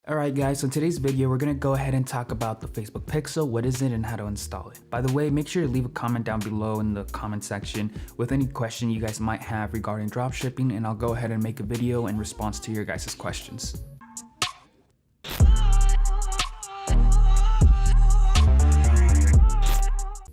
Alright guys, so in today's video we're going to go ahead and talk about the Facebook Pixel, what is it and how to install it. By the way, make sure to leave a comment down below in the comment section with any question you guys might have regarding dropshipping, and I'll go ahead and make a video in response to your guys' questions.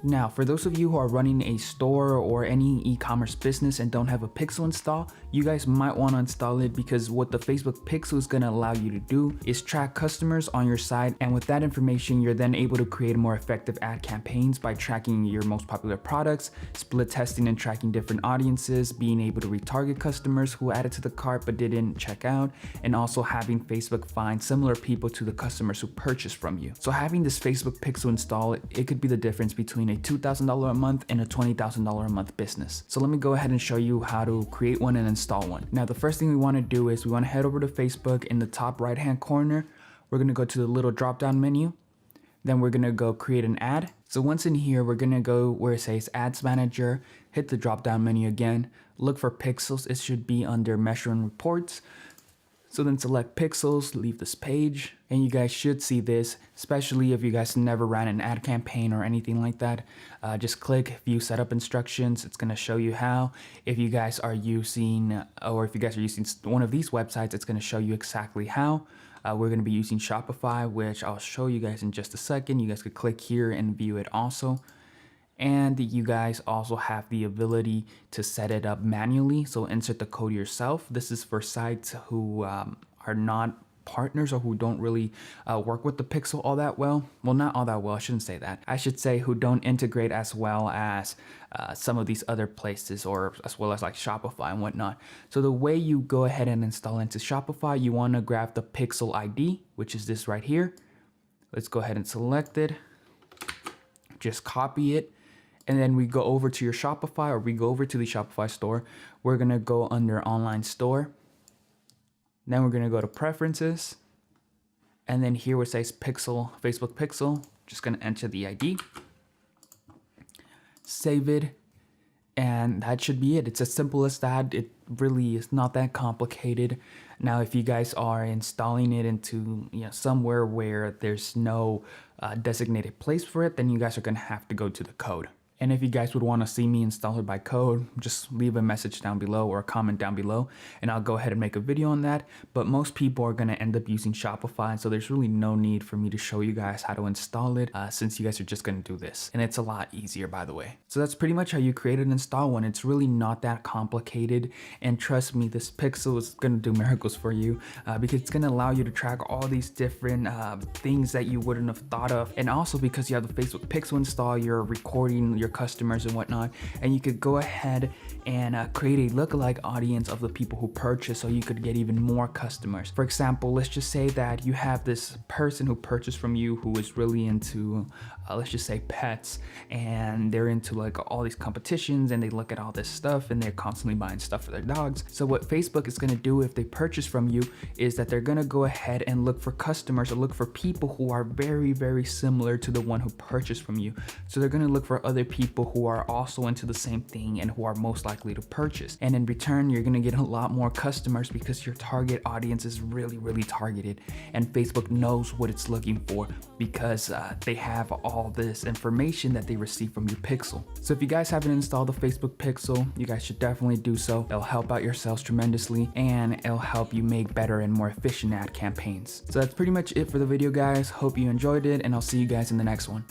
Now, for those of you who are running a store or any e-commerce business and don't have a Pixel install, you guys might want to install it, because what the Facebook Pixel is going to allow you to do is track customers on your site, and with that information you're then able to create more effective ad campaigns by tracking your most popular products, split testing and tracking different audiences, being able to retarget customers who added to the cart but didn't check out, and also having Facebook find similar people to the customers who purchased from you. So having this Facebook Pixel installed, it could be the difference between a $2,000 a month and a $20,000 a month business. So let me go ahead and show you how to create one and install one. Now, the first thing we want to do is we want to head over to Facebook. In the top right hand corner, we're going to go to the little drop down menu. Then we're going to go create an ad. So once in here, we're going to go where it says Ads Manager, hit the drop down menu again, look for Pixels. It should be under Measure and Reports. So then select Pixels, leave this page, and you guys should see this, especially if you guys never ran an ad campaign or anything like that. Just click View Setup Instructions. It's going to show you how. If you guys are using, or if you guys are using one of these websites, it's going to show you exactly how. We're going to be using Shopify, which I'll show you guys in just a second. You guys could click here and view it also. And you guys also have the ability to set it up manually, so insert the code yourself. This is for sites who are not partners or who don't really work with the Pixel all that well. Well, not all that well, I shouldn't say that. I should say who don't integrate as well as some of these other places, or as well as like Shopify and whatnot. So the way you go ahead and install into Shopify, you want to grab the Pixel ID, which is this right here. Let's go ahead and select it. Just copy it. And then we go over to your Shopify, or we go over to the Shopify store. We're going to go under Online Store. Then we're going to go to Preferences. And then here where it says Pixel, Facebook Pixel, just going to enter the ID. Save it. And that should be it. It's as simple as that. It really is not that complicated. Now, if you guys are installing it into somewhere where there's no designated place for it, then you guys are going to have to go to the code. And if you guys would want to see me install it by code, just leave a message down below or a comment down below, and I'll go ahead and make a video on that. But most people are going to end up using Shopify, so there's really no need for me to show you guys how to install it, since you guys are just going to do this. And it's a lot easier, by the way. So that's pretty much how you create and install one. It's really not that complicated. And trust me, this Pixel is going to do miracles for you, because it's going to allow you to track all these different things that you wouldn't have thought of. And also because you have the Facebook Pixel install, you're recording your customers and whatnot, and you could go ahead and create a lookalike audience of the people who purchase, so you could get even more customers. For example, let's just say that you have this person who purchased from you who is really into let's just say pets, and they're into like all these competitions, and they look at all this stuff, and they're constantly buying stuff for their dogs. So what Facebook is going to do if they purchase from you is that they're going to go ahead and look for customers, or look for people who are very, very similar to the one who purchased from you. So they're going to look for other people who are also into the same thing and who are most likely to purchase. And in return, you're going to get a lot more customers, because your target audience is really, really targeted, and Facebook knows what it's looking for, because they have all this information that they receive from your Pixel. So if you guys haven't installed the Facebook Pixel, you guys should definitely do so. It'll help out your sales tremendously, and it'll help you make better and more efficient ad campaigns. So that's pretty much it for the video, guys. Hope you enjoyed it, and I'll see you guys in the next one.